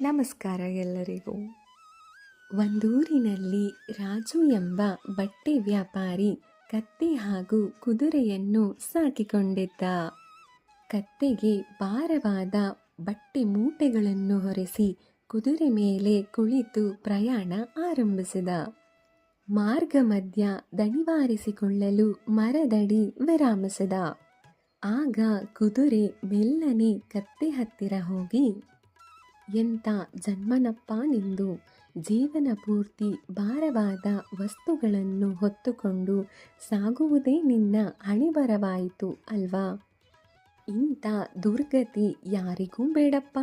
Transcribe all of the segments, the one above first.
ನಮಸ್ಕಾರ ಎಲ್ಲರಿಗೂ. ಒಂದೂರಿನಲ್ಲಿ ರಾಜು ಎಂಬ ಬಟ್ಟೆ ವ್ಯಾಪಾರಿ ಕತ್ತೆ ಹಾಗೂ ಕುದುರೆಯನ್ನು ಸಾಕಿಕೊಂಡಿದ್ದ. ಕತ್ತೆಗೆ ಭಾರವಾದ ಬಟ್ಟೆ ಮೂಟೆಗಳನ್ನು ಹೊರಿಸಿ ಕುದುರೆ ಮೇಲೆ ಕುಳಿತು ಪ್ರಯಾಣ ಆರಂಭಿಸಿದ. ಮಾರ್ಗ ಮಧ್ಯ ದಣಿವಾರಿಸಿಕೊಳ್ಳಲು ಮರದಡಿ ವಿರಾಮಿಸಿದ. ಆಗ ಕುದುರೆ ಮೆಲ್ಲನೆ ಕತ್ತೆ ಹತ್ತಿರ ಹೋಗಿ, ಎಂಥ ಜನ್ಮನಪ್ಪ ನಿಂದು, ಜೀವನ ಪೂರ್ತಿ ಭಾರವಾದ ವಸ್ತುಗಳನ್ನು ಹೊತ್ತುಕೊಂಡು ಸಾಗುವುದೇ ನಿನ್ನ ಹಣೆಬರವಾಯಿತು ಅಲ್ವಾ? ಇಂಥ ದುರ್ಗತಿ ಯಾರಿಗೂ ಬೇಡಪ್ಪ.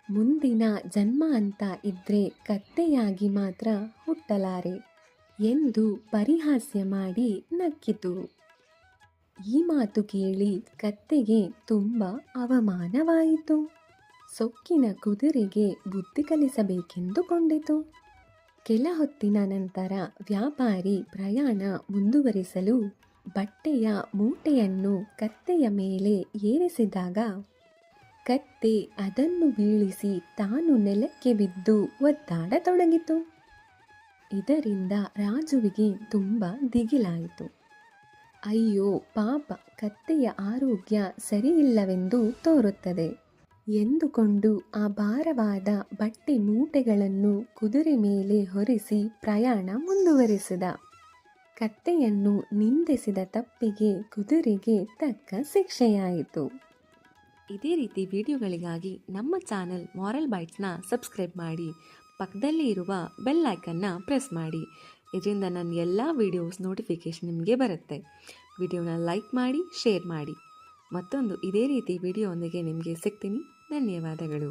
ಮುಂದಿನ ಜನ್ಮ ಅಂತ ಇದ್ರೆ ಕತ್ತೆಯಾಗಿ ಮಾತ್ರ ಹುಟ್ಟಲಾರೆ ಎಂದು ಪರಿಹಾಸ್ಯ ಮಾಡಿ ನಕ್ಕಿತು. ಈ ಮಾತು ಕೇಳಿ ಕತ್ತೆಗೆ ತುಂಬ ಅವಮಾನವಾಯಿತು. ಸೊಕ್ಕಿನ ಕುದುರೆಗೆ ಬುದ್ಧಿ ಕಲಿಸಬೇಕೆಂದುಕೊಂಡಿತು. ಕೆಲ ಹೊತ್ತಿನ ನಂತರ ವ್ಯಾಪಾರಿ ಪ್ರಯಾಣ ಮುಂದುವರಿಸಲು ಬಟ್ಟೆಯ ಮೂಟೆಯನ್ನು ಕತ್ತೆಯ ಮೇಲೆ ಏರಿಸಿದಾಗ ಕತ್ತೆ ಅದನ್ನು ಬೀಳಿಸಿ ತಾನು ನೆಲಕ್ಕೆ ಬಿದ್ದು ಒದ್ದಾಡತೊಡಗಿತು. ಇದರಿಂದ ರಾಜುವಿಗೆ ತುಂಬ ದಿಗಿಲಾಯಿತು. ಅಯ್ಯೋ ಪಾಪ, ಕತ್ತೆಯ ಆರೋಗ್ಯ ಸರಿಯಿಲ್ಲವೆಂದು ತೋರುತ್ತದೆ ಎಂದುಕೊಂಡು ಆ ಭಾರವಾದ ಬಟ್ಟೆ ಮೂಟೆಗಳನ್ನು ಕುದುರೆ ಮೇಲೆ ಹೊರಿಸಿ ಪ್ರಯಾಣ ಮುಂದುವರಿಸಿದ. ಕತ್ತೆಯನ್ನು ನಿಂದಿಸಿದ ತಪ್ಪಿಗೆ ಕುದುರೆಗೆ ತಕ್ಕ ಶಿಕ್ಷೆಯಾಯಿತು. ಇದೇ ರೀತಿ ವಿಡಿಯೋಗಳಿಗಾಗಿ ನಮ್ಮ ಚಾನೆಲ್ ಮಾರಲ್ ಬೈಟ್ಸ್ನ ಸಬ್ಸ್ಕ್ರೈಬ್ ಮಾಡಿ, ಪಕ್ಕದಲ್ಲಿ ಇರುವ ಬೆಲ್ ಐಕನ್ನ ಪ್ರೆಸ್ ಮಾಡಿ. ಇದರಿಂದ ನನ್ನ ಎಲ್ಲ ವಿಡಿಯೋಸ್ ನೋಟಿಫಿಕೇಶನ್ ನಿಮಗೆ ಬರುತ್ತೆ. ವಿಡಿಯೋನ ಲೈಕ್ ಮಾಡಿ, ಶೇರ್ ಮಾಡಿ. ಮತ್ತೊಂದು ಇದೇ ರೀತಿ ವಿಡಿಯೋ ಒಂದಿಗೆ ನಿಮಗೆ ಸಿಗ್ತೀನಿ. ಧನ್ಯವಾದಗಳು.